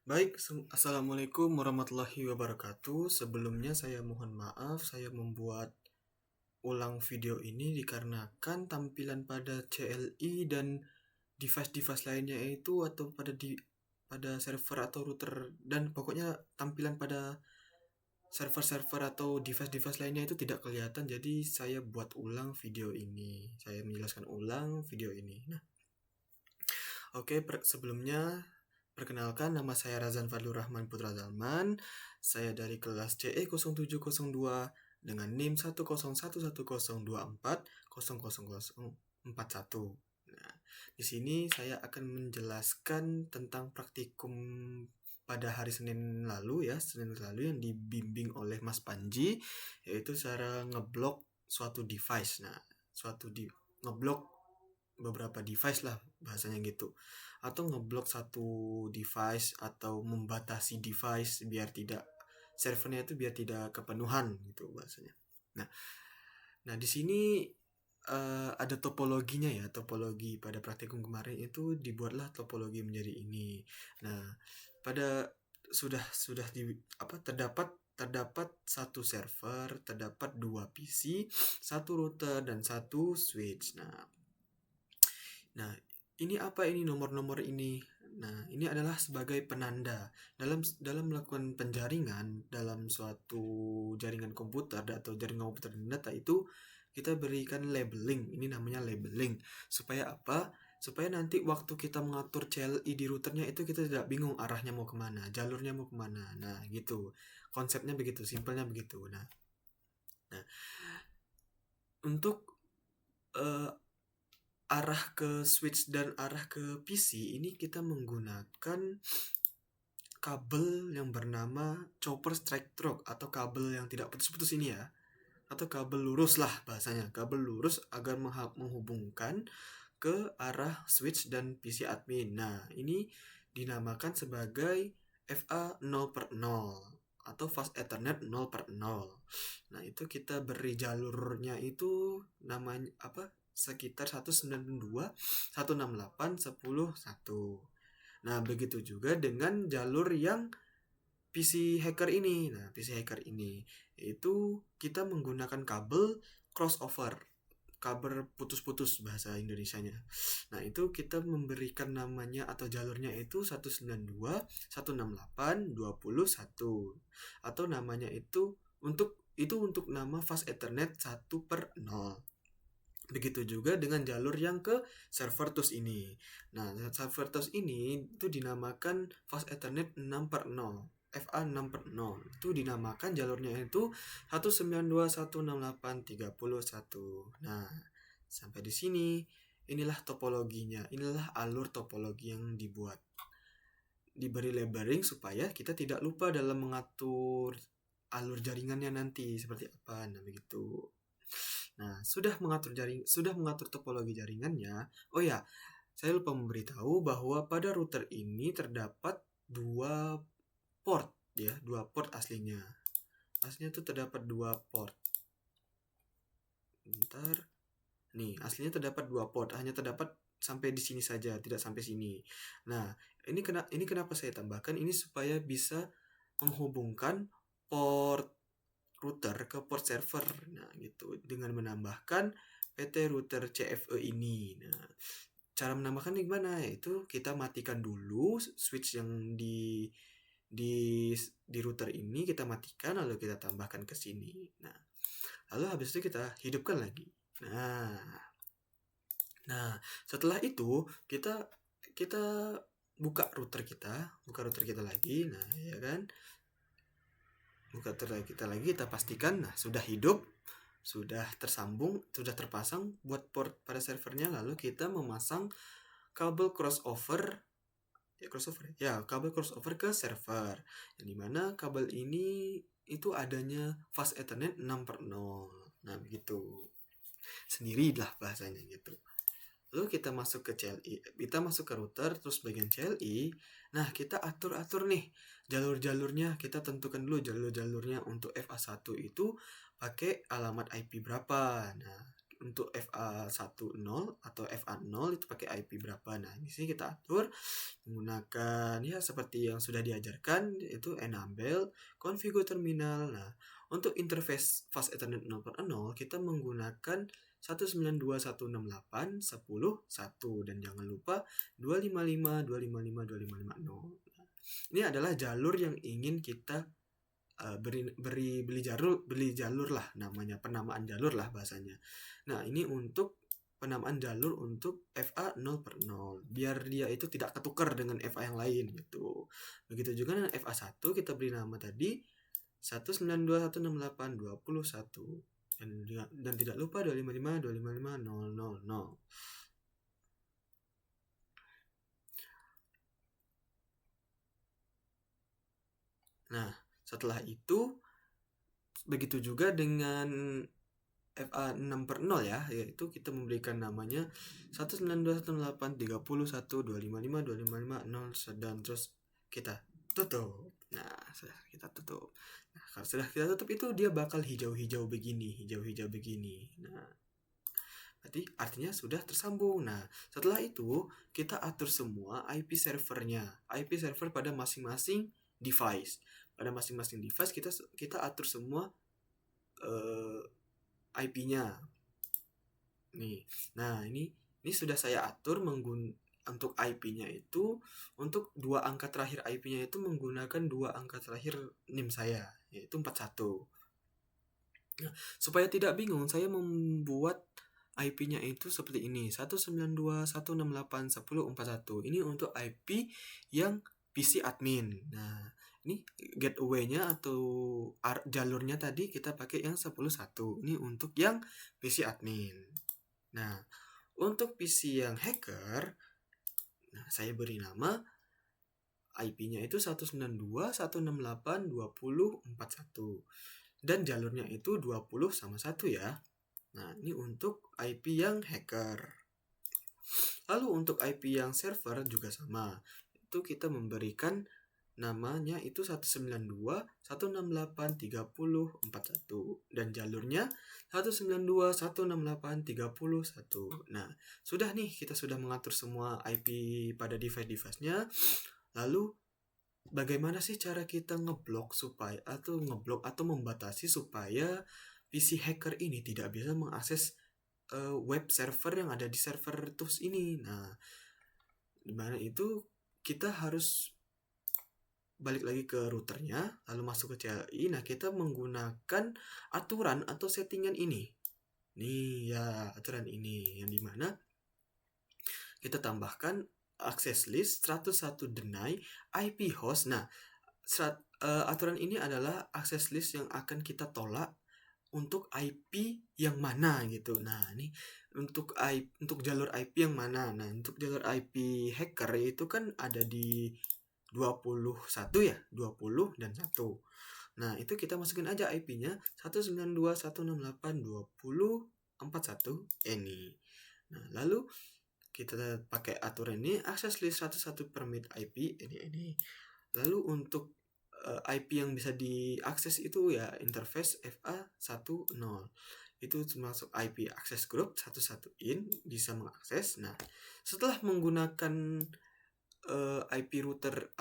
Assalamualaikum warahmatullahi wabarakatuh. Sebelumnya saya mohon maaf, saya membuat ulang video ini dikarenakan tampilan pada CLI dan device-device lainnya itu atau pada server atau router dan pokoknya tampilan pada server-server atau device-device lainnya itu tidak kelihatan. Jadi saya buat ulang video ini. Saya menjelaskan ulang video ini. Oke, sebelumnya perkenalkan nama saya Razan Fadlur Rahman Putra Zalman. Saya dari kelas CE0702 dengan NIM 1011024000041. Nah, di sini saya akan menjelaskan tentang praktikum pada hari Senin lalu yang dibimbing oleh Mas Panji, yaitu cara ngeblok suatu device. Nah, ngeblok beberapa device lah bahasanya gitu, atau ngeblok satu device atau membatasi device biar tidak servernya itu biar tidak kepenuhan gitu bahasanya. Nah, nah di sini ada topologinya ya. Topologi pada praktikum kemarin itu dibuatlah topologi menjadi ini. Nah, pada sudah terdapat satu server, terdapat dua PC, satu router dan satu switch. Nah, ini apa ini nomor-nomor ini? Nah, ini adalah sebagai penanda dalam melakukan penjaringan dalam suatu jaringan komputer atau jaringan komputer dan data itu kita berikan labeling. Ini namanya labeling. Supaya apa? Supaya nanti waktu kita mengatur CLI di routernya itu kita tidak bingung arahnya mau kemana, jalurnya mau kemana. Nah, gitu. Konsepnya begitu, simpelnya begitu. Nah, untuk eh, arah ke switch dan arah ke PC ini kita menggunakan kabel yang bernama chopper strike stroke atau kabel yang tidak putus-putus ini ya, atau kabel lurus lah bahasanya, kabel lurus agar menghubungkan ke arah switch dan PC admin. Nah, ini dinamakan sebagai FA 0 per 0 atau Fast Ethernet 0 per 0. Nah, itu kita beri jalurnya itu namanya apa? Sekitar 192, 168, 10, 1. Nah, begitu juga dengan jalur yang PC hacker ini. Nah, PC hacker ini itu kita menggunakan kabel crossover, kabel putus-putus bahasa Indonesianya. Nah, itu kita memberikan namanya atau jalurnya itu 192, 168, 21. Atau namanya itu untuk nama Fast Ethernet 1 per 0. Begitu juga dengan jalur yang ke server TUS ini. Nah, server TUS ini itu dinamakan Fast Ethernet 6 per 0. FA 6 per 0. Itu dinamakan jalurnya itu 192.168.31. Nah, sampai di sini inilah topologinya. Inilah alur topologi yang dibuat. Diberi labeling supaya kita tidak lupa dalam mengatur alur jaringannya nanti seperti apa. Nah, begitu. Nah, sudah mengatur topologi jaringannya. Oh ya, saya lupa memberitahu bahwa pada router ini terdapat dua port ya, dua port aslinya. Aslinya itu terdapat dua port. Bentar. Nih, aslinya terdapat dua port, hanya terdapat sampai di sini saja, tidak sampai sini. Nah, ini kenapa saya tambahkan ini supaya bisa menghubungkan port router ke port server. Nah, gitu. Dengan menambahkan PT router CFE ini. Nah, cara menambahkan gimana? Yaitu kita matikan dulu switch yang di router ini, kita matikan lalu kita tambahkan ke sini. Nah, lalu habis itu kita hidupkan lagi. Nah, setelah itu kita buka router kita lagi. Nah, ya kan? Buka kita lagi, kita pastikan sudah hidup, sudah tersambung, sudah terpasang buat port pada servernya. Lalu kita memasang kabel crossover kabel crossover ke server, yang dimana kabel ini itu adanya Fast Ethernet 6 per 0. Nah, begitu sendiri lah bahasanya gitu. Lalu kita masuk ke CLI, kita masuk ke router, terus bagian CLI. Nah, kita atur nih jalur-jalurnya, kita tentukan dulu jalur-jalurnya. Untuk FA1 itu pakai alamat IP berapa. Nah, untuk FA10 atau FA0 itu pakai IP berapa. Nah, di sini kita atur menggunakan ya seperti yang sudah diajarkan, yaitu enable configure terminal. Nah, untuk interface fast Ethernet 0.0 kita menggunakan 192.168.10.1 dan jangan lupa 255.255.255.0. Nah, ini adalah jalur yang ingin kita beli jalur lah, namanya penamaan jalur lah bahasanya. Nah, ini untuk penamaan jalur untuk FA 0/0 biar dia itu tidak ketukar dengan FA yang lain gitu. Begitu juga dengan FA1 kita beri nama tadi 192.168.20.1 dan tidak lupa 255.255.000. Nah, setelah itu begitu juga dengan FA 6/0 ya, yaitu kita memberikan namanya 192.168.30.1.255.255.0 dan terus kita tutup. Nah, sudah kita tutup. Nah, kalau sudah kita tutup itu dia bakal hijau-hijau begini. Nah, berarti artinya sudah tersambung. Nah, setelah itu kita atur semua IP servernya, IP server pada masing-masing device. Pada masing-masing device kita atur semua IP-nya. Nih. Nah, ini sudah saya atur untuk IP-nya itu untuk 2 angka terakhir IP-nya itu menggunakan 2 angka terakhir NIM saya, yaitu 41. Nah, supaya tidak bingung, saya membuat IP-nya itu seperti ini, 192.168.10.41. Ini untuk IP yang PC admin. Nah, ini gateway-nya atau jalurnya tadi kita pakai yang 10.1. Ini untuk yang PC admin. Nah, untuk PC yang hacker, nah saya beri nama IP-nya itu 192.168.20.41 dan jalurnya itu 20 sama 1 ya. Nah, ini untuk IP yang hacker. Lalu untuk IP yang server juga sama. Itu kita memberikan namanya itu 192.168.30.41 dan jalurnya 192.168.30.1. Nah, sudah nih kita sudah mengatur semua IP pada device-nya. Lalu bagaimana sih cara kita ngeblok atau membatasi supaya PC hacker ini tidak bisa mengakses web server yang ada di server tools ini. Nah, dimana itu kita harus balik lagi ke routernya, lalu masuk ke CLI. Nah, kita menggunakan aturan atau settingan ini. Nih ya, aturan ini yang dimana kita tambahkan access list 101 deny IP host. Nah, aturan ini adalah access list yang akan kita tolak untuk IP yang mana gitu. Nah, ini untuk jalur IP yang mana. Nah, untuk jalur IP hacker itu kan ada di 21 ya, 20 dan 1. Nah, itu kita masukin aja IP-nya 192.168.20.41 ini. Nah, lalu kita pakai aturan ini access list 101 permit IP ini. Lalu untuk IP yang bisa diakses itu ya interface FA10. Itu termasuk IP access group 11 in bisa mengakses. Nah, setelah menggunakan IP router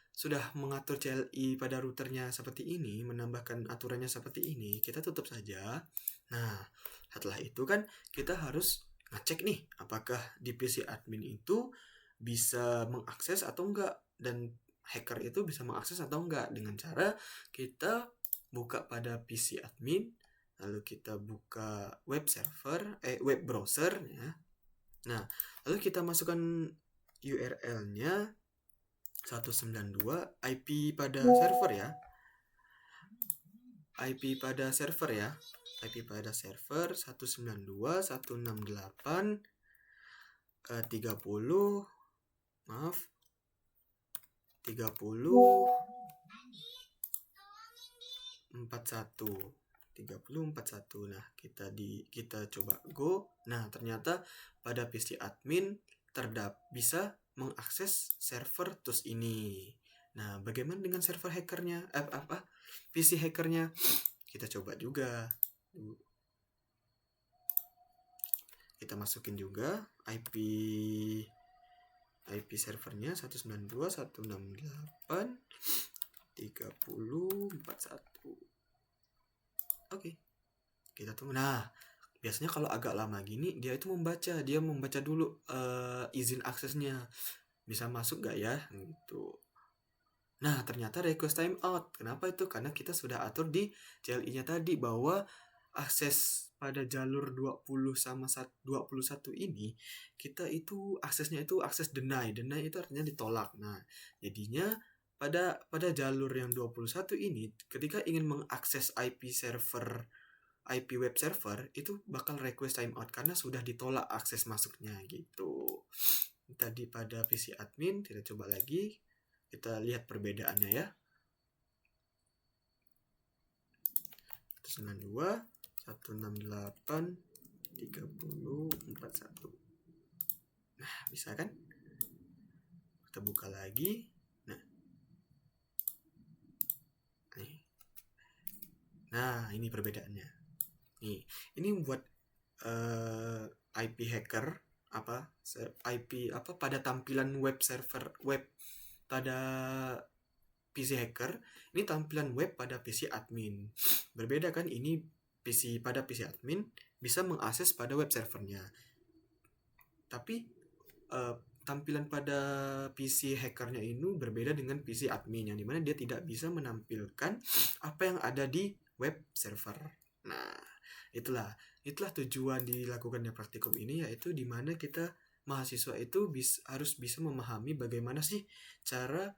sudah mengatur CLI pada routernya seperti ini, menambahkan aturannya seperti ini, kita tutup saja. Nah, setelah itu kan kita harus ngecek nih apakah di PC admin itu bisa mengakses atau enggak, dan hacker itu bisa mengakses atau enggak dengan cara kita buka pada PC admin, lalu kita buka web browser ya. Nah, lalu kita masukkan URL-nya 192 IP pada server ya. IP pada server 192.168 30 41. Nah, kita coba go. Nah, ternyata pada PC admin bisa mengakses server tools ini. Nah, bagaimana dengan server hackernya? PC hackernya? Kita coba juga. kita masukin juga IP servernya 192.168.30.41. Oke, kita tunggu. Nah, biasanya kalau agak lama gini dia membaca dulu izin aksesnya, bisa masuk gak ya gitu. Nah, ternyata request timeout. Kenapa itu? Karena kita sudah atur di CLI-nya tadi bahwa akses pada jalur 20 sama 21 ini, kita itu aksesnya itu akses deny. Deny itu artinya ditolak. Nah, jadinya pada jalur yang 21 ini, ketika ingin mengakses IP web server, itu bakal request timeout karena sudah ditolak akses masuknya gitu. Tadi pada PC admin, kita coba lagi. Kita lihat perbedaannya ya. 192, 168, 3041. Nah, bisa kan? Kita buka lagi. Nah. Nah, ini perbedaannya. Nih, ini buat IP hacker pada tampilan web server web pada PC hacker, ini tampilan web pada PC admin. Berbeda kan, ini pada PC admin bisa mengakses pada web servernya. Tapi tampilan pada PC hackernya ini berbeda dengan PC admin, yang dimana dia tidak bisa menampilkan apa yang ada di web server. Nah, itulah tujuan dilakukannya praktikum ini, yaitu dimana kita mahasiswa itu harus bisa memahami bagaimana sih cara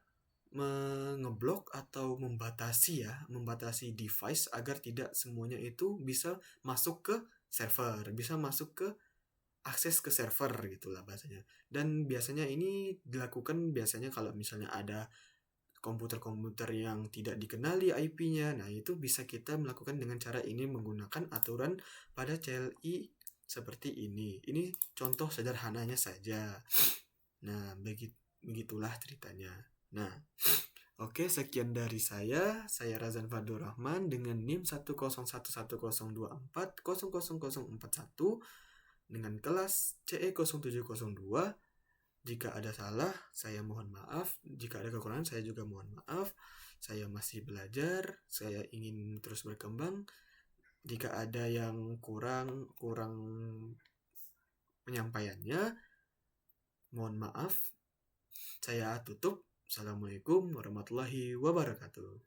mengeblok atau membatasi device agar tidak semuanya itu bisa masuk ke server, bisa masuk ke akses ke server gitulah bahasanya. Dan biasanya ini dilakukan kalau misalnya ada komputer-komputer yang tidak dikenali IP-nya. Nah, itu bisa kita melakukan dengan cara ini menggunakan aturan pada CLI seperti ini. Ini contoh sederhananya saja. Nah, begitulah ceritanya. Nah, oke, sekian dari saya. Saya Razan Fadur Rahman dengan NIM 1011024000041 dengan kelas CE0702. Jika ada salah, saya mohon maaf. Jika ada kekurangan, saya juga mohon maaf. Saya masih belajar, saya ingin terus berkembang. Jika ada yang kurang penyampaiannya, mohon maaf. Saya tutup. Assalamualaikum warahmatullahi wabarakatuh.